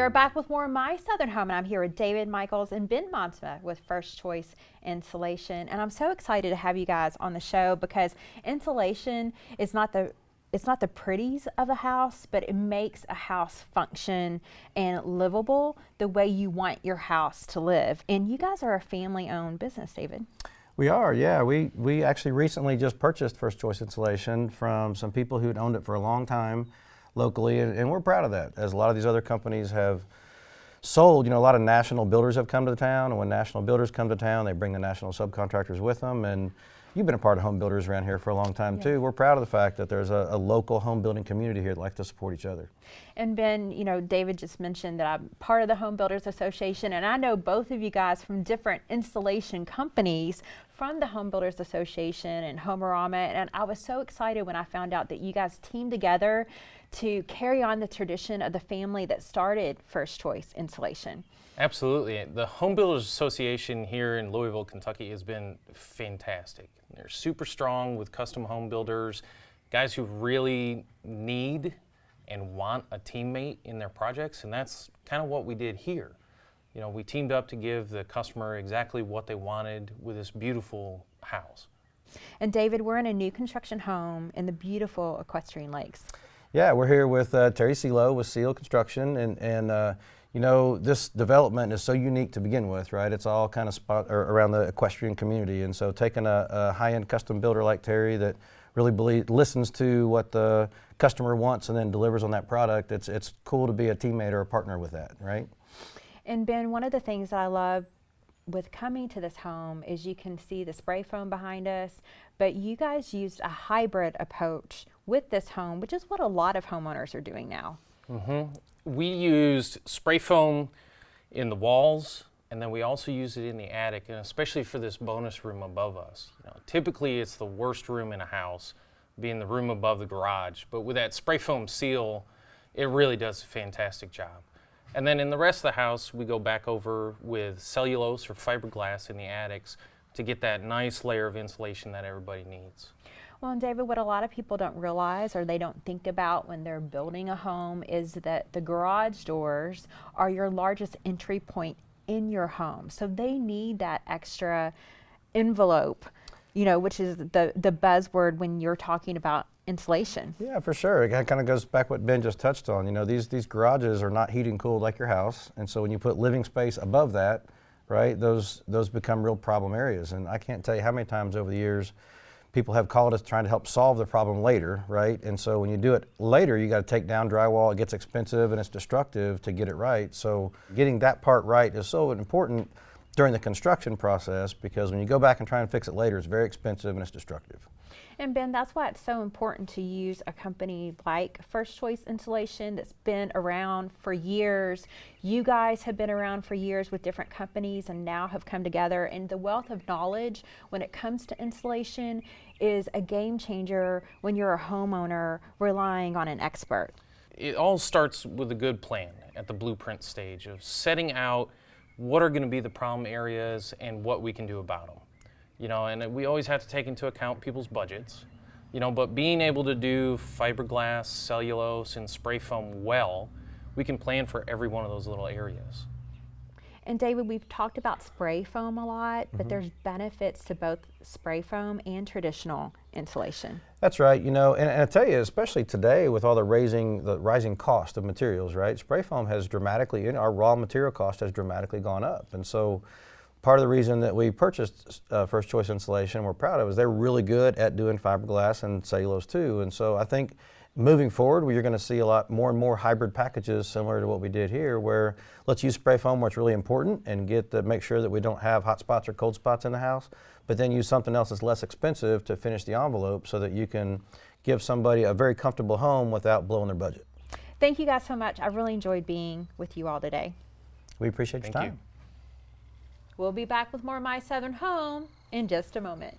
are back with more of My Southern Home, and I'm here with David, Mikels, and Ben Monsma with First Choice Insulation. And I'm so excited to have you guys on the show because insulation is not the pretties of a house, but it makes a house function and livable the way you want your house to live. And you guys are a family-owned business, David. We are, yeah. We actually recently just purchased First Choice Insulation from some people who'd owned it for a long time locally, and we're proud of that. As a lot of these other companies have sold, a lot of national builders have come to the town, and when national builders come to town, they bring the national subcontractors with them. And you've been a part of home builders around here for a long time too. We're proud of the fact that there's a local home building community here that like to support each other. And Ben, David just mentioned that I'm part of the Home Builders Association, and I know both of you guys from different installation companies from the Home Builders Association and Homerama, and I was so excited when I found out that you guys teamed together to carry on the tradition of the family that started First Choice Insulation. Absolutely. The Home Builders Association here in Louisville, Kentucky has been fantastic. They're super strong with custom home builders, guys who really need and want a teammate in their projects, and that's kind of what we did here. We teamed up to give the customer exactly what they wanted with this beautiful house. And David, we're in a new construction home in the beautiful Equestrian Lakes. Yeah, we're here with Terry Selo with Seal Construction, and this development is so unique to begin with, right? It's all kind of around the equestrian community, and so taking a high-end custom builder like Terry that really listens to what the customer wants and then delivers on that product, it's cool to be a teammate or a partner with that, right? And Ben, one of the things I love with coming to this home is you can see the spray foam behind us, but you guys used a hybrid approach with this home, which is what a lot of homeowners are doing now. We used spray foam in the walls, and then we also used it in the attic, and especially for this bonus room above us. Typically it's the worst room in a house, being the room above the garage, but with that spray foam seal, it really does a fantastic job. And then in the rest of the house, we go back over with cellulose or fiberglass in the attics to get that nice layer of insulation that everybody needs. Well, and David, what a lot of people don't realize or they don't think about when they're building a home is that the garage doors are your largest entry point in your home. So they need that extra envelope, which is the buzzword when you're talking about insulation. Yeah, for sure. It kind of goes back what Ben just touched on. These garages are not heated and cooled like your house, and so when you put living space above that, right, those become real problem areas. And I can't tell you how many times over the years people have called us trying to help solve the problem later, right? And so when you do it later, you got to take down drywall. It gets expensive and it's destructive to get it right. So getting that part right is so important during the construction process, because when you go back and try and fix it later, it's very expensive and it's destructive. And Ben, that's why it's so important to use a company like First Choice Insulation that's been around for years. You guys have been around for years with different companies and now have come together, and the wealth of knowledge when it comes to insulation is a game changer when you're a homeowner relying on an expert. It all starts with a good plan at the blueprint stage of setting out what are going to be the problem areas and what we can do about them. And we always have to take into account people's budgets, but being able to do fiberglass, cellulose, and spray foam well, we can plan for every one of those little areas. And David, we've talked about spray foam a lot, but there's benefits to both spray foam and traditional insulation. That's right, and I tell you, especially today with all the rising cost of materials, right? Spray foam has our raw material cost has dramatically gone up. And so part of the reason that we purchased First Choice Insulation, we're proud of, is they're really good at doing fiberglass and cellulose too. And so I think moving forward, you're going to see a lot more and more hybrid packages similar to what we did here, where let's use spray foam where it's really important and make sure that we don't have hot spots or cold spots in the house, but then use something else that's less expensive to finish the envelope so that you can give somebody a very comfortable home without blowing their budget. Thank you guys so much. I really enjoyed being with you all today. We appreciate your time. We'll be back with more My Southern Home in just a moment.